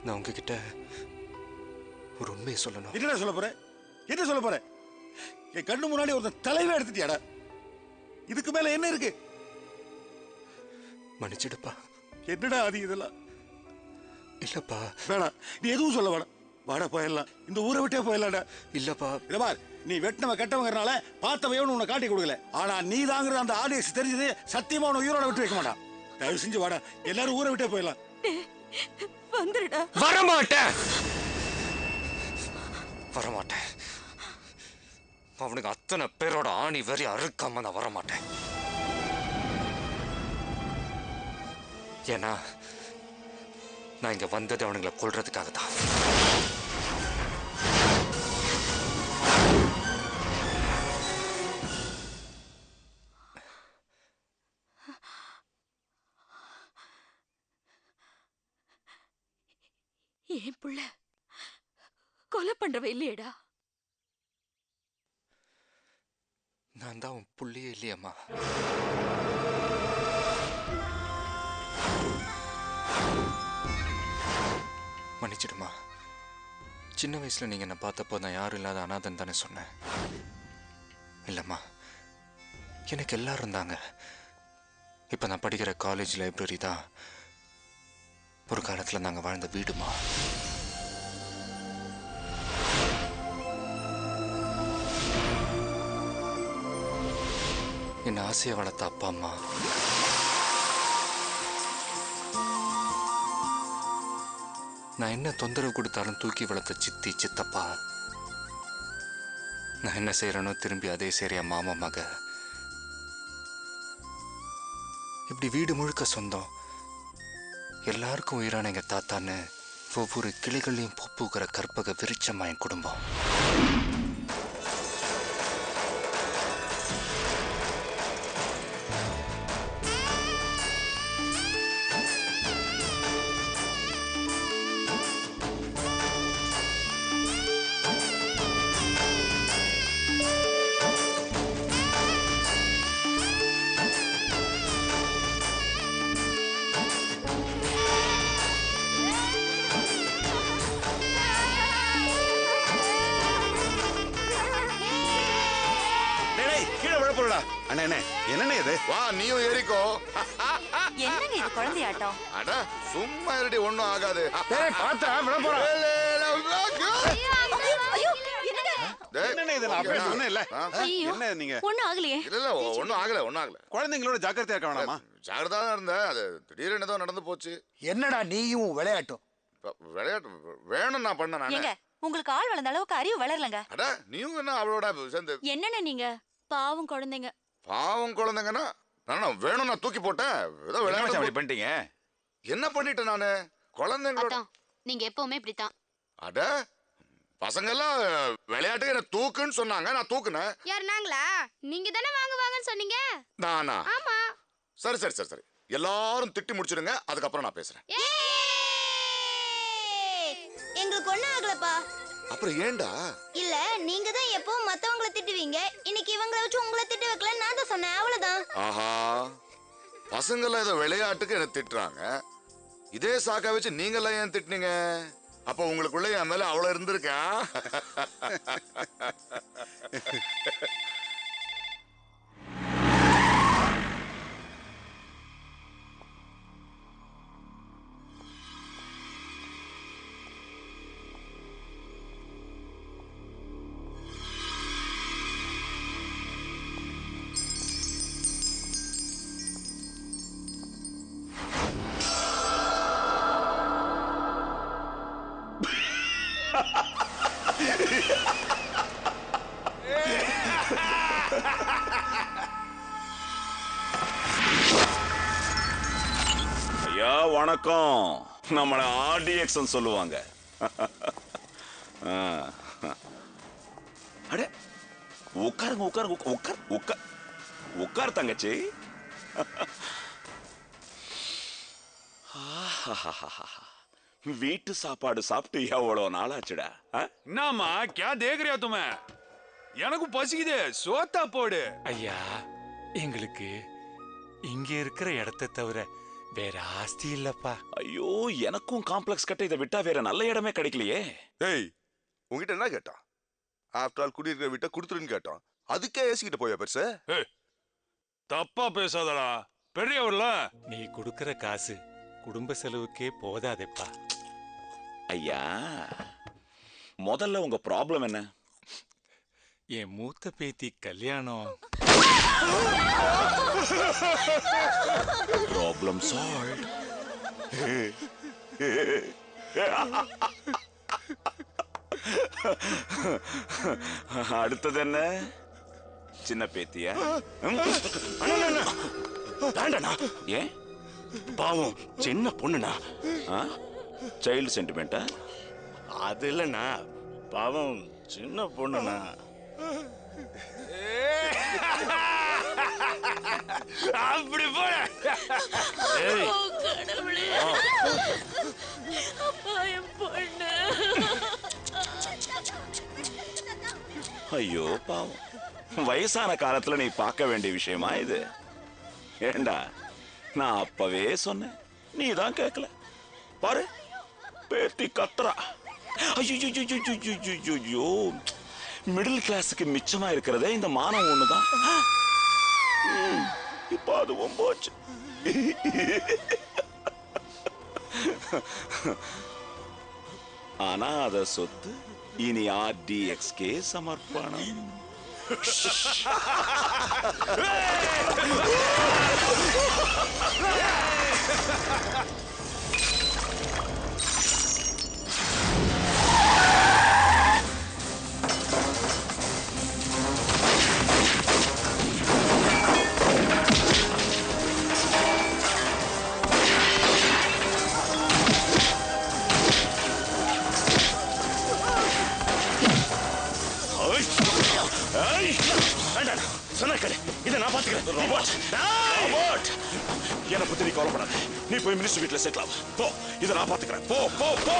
நான் உங்ககிட்ட ஒரு உண்மையை சொல்லணும். என்ன சொல்ல போற? என்ன சொல்ல போற? என் கண்ணு முன்னாடி ஒரு தலைவா எடுத்துட்டியாடா. இதுக்கு மேல என்ன இருக்கு? மன்னிச்சிடுப்பா. என்னடா அது இதெல்லாம்? இல்லப்பா வேணாம், நீ எதுவும் சொல்ல வேணாம். வாடா போயிடலாம், இந்த ஊரை விட்டே போயிடலாம்டா. இல்லப்பா. இல்ல பார், நீ வெட்டினவ கெட்டவங்கிறனால பார்த்தவையோன்னு உன்னை காட்டி கொடுக்கல. ஆனா நீ தாங்கிறது அந்த ஆடியன்ஸ் தெரிஞ்சது சத்தியமா உன்னை உயிரோட விட்டு வைக்க மாட்டான். தயவு செஞ்சு வாடா, எல்லாரும் ஊரை விட்டே போயிடலாம். வந்துடுடா. வரமாட்டேன், வரமாட்டேன். அவனுக்கு அத்தனை பேரோட ஆணி வெறி அறுக்காம நான் வரமாட்டேன். ஏன்னா நான் இங்க வந்தது அவனுங்களை கொல்றதுக்காக தான். ஏன் புள்ள கொலை பண்றவ இல்லையடா? நான் தான் உன் புள்ளியே இல்லையம்மா. மன்னிச்சிடுமா. சின்ன வயசுல நீங்க என்ன பார்த்தப்போ நான் யாரும் இல்லாத அனாதன் தானே சொன்னேன். இல்லம்மா, எனக்கு எல்லாரும் இருந்தாங்க. இப்ப நான் படிக்கிற காலேஜ் லைப்ரரி தான் ஒரு காலத்துல நாங்க வாழ்ந்த வீடுமா. என்ன ஆசையை வளர்த்த அப்பா அம்மா, நான் என்ன தொந்தரவு கொடுத்தாலும் தூக்கி வளர்த்த சித்தி சித்தப்பா, நான் என்ன செய்யறேனோ திரும்பி அதே சரியா மாமா மக, இப்படி வீடு முழுக்க சொந்தம், எல்லாருக்கும் உயிரான எங்க தாத்தான்னு ஒவ்வொரு கிளிகளையும் பூப்புகிற கற்பக விருட்சமா என் குடும்பம். என்னன்னு இது? வா, நீயும் ஏறிக்கோ. என்னங்க இது குழந்தையாட்டம்? அட சும்மா இருடி, ஒண்ணும் ஆகாது. டேய் பாத்தா விட போறா. என்னன்னு இது? நான் அப்பவே சொன்னேன் இல்ல. என்ன நீங்க? ஒண்ணும் ஆகலையே. இல்ல ஒண்ணும் ஆகல, ஒண்ணும் ஆகல. குழந்தைங்களோட ஜாக்கிரதையா இருக்க வேணாமா? ஜாக்கிரதா தான் இருந்தேன். அது திடீர்னு ஏதோ நடந்து போச்சு. என்னடா நீயும் விளையாட்டும்? விளையாட்டு வேணும் நான் பண்ண நானே. ஏங்க, உங்களுக்கு ஆள் வளர்ந்த அளவுக்கு அறிவு வளரலங்க. அட நீயும் என்ன அவளோட சேர்ந்து? என்னன்னு நீங்க பாவம் குழந்தைங்க. பாவம் குழந்தைங்கன்னா நான் வேணும் நான் தூக்கி போட்டேன். ஏதோ விளையாட்டு அப்படி பண்ணிட்டீங்க. என்ன பண்ணிட்டேன் நானு? குழந்தைங்களோட நீங்க எப்பவுமே இப்படித்தான். அட பசங்க எல்லாம் விளையாட்டுக்கு என்ன தூக்குன்னு சொன்னாங்க, நான் தூக்குனேன். யார் நாங்களா? நீங்க தானே வாங்க வாங்கன்னு சொன்னீங்க. நானா? ஆமா. சரி சரி சரி சரி, எல்லாரும் திட்டி முடிச்சிடுங்க, அதுக்கப்புறம் நான் பேசுறேன். எங்களுக்கு ஒண்ணும் ஆகலப்பா. அப்புறம் ஏண்டா? இல்ல, நீங்க தான் எப்பவும் மத்தவங்கள திட்டுவீங்க. இன்னைக்கு இவங்கள வச்சு உங்களை திட்ட வைக்கல, நான் தான் சொன்னேன், அவ்வளவுதான். ஆஹா, பசங்கள ஏதோ விளையாட்டுக்கு என்ன திட்டுறாங்க, இதே சாக்கா வச்சு நீங்களாம் ஏன் திட்டுனீங்க? அப்ப உங்களுக்குள்ள என் மேல அவ்வளவு இருந்திருக்கா? ஐயா வணக்கம். நம்மள ஆர்டிஎக்ஸ் சொல்லுவாங்க. அடே உட்காருங்க உட்காருங்க உட்கார் உட்கார் உட்கார் தங்கச்சி. வீட்டு சாப்பாடு சாப்பிட்டு எவ்வளவு நாளாச்சுடா? என்னம்மா क्या देख रहे हो तुम? எனக்கு பசிக்குது, சோத்தா போடு. ஐயா, எங்களுக்கு இங்க இருக்கிற இடத்தை தவிர வேற ஆஸ்தி இல்லப்பா. ஐயோ, எனக்கும் காம்ப்ளெக்ஸ் கட்ட இதை விட்டா வேற நல்ல இடமே கிடைக்கலையே. ஏய், உங்ககிட்ட என்ன கேட்டான்? ஆஃப்டர் ஆல் குடியிருக்கிற வீட்டை கொடுத்துருன்னு கேட்டான். அதுக்கே ஏசிக்கிட்ட போயா பெருசு? தப்பா பேசாதடா, பெரியவர்ல. நீ கொடுக்கற காசு குடும்ப செலவுக்கே போதாதேப்பா. ஐயா, முதல்ல உங்க ப்ராப்ளம் என்ன? என் மூத்த பேத்தி கல்யாணம். Problem solve. அடுத்தது என்ன? சின்ன பேத்தியா? ஏன்? பாவம் சின்ன பொண்ணுண்ணா. சைல்டு சென்டிமெண்டா? அது இல்லைண்ணா, பாவம் சின்ன பொண்ணுண்ணா. அப்படி போல. ஐயோ பாவம், வயசான காலத்துல நீ பார்க்க வேண்டிய விஷயமா இது? ஏண்டா, நான் அப்பவே சொன்னேன், நீ தான் கேட்கல. பாரு, பேத்தி கத்துறா. ஐயோ, மிடில் கிளாஸுக்கு மிச்சமா இருக்கிறதே இந்த மானம் ஒண்ணுதான். இப்ப அதுவும் போச்சு. ஆனா அத சொத்து இனி RDXக்கு சமர்ப்பணம். இதை நான் பாத்துக்கிறேன். என்னை பத்தி நீ கவலைப்படாத. நீ போய் மினிஸ்டர் வீட்டுல செட்டில் ஆகு. போ, இதை நான் பாத்துக்கிறேன். போ போ போ.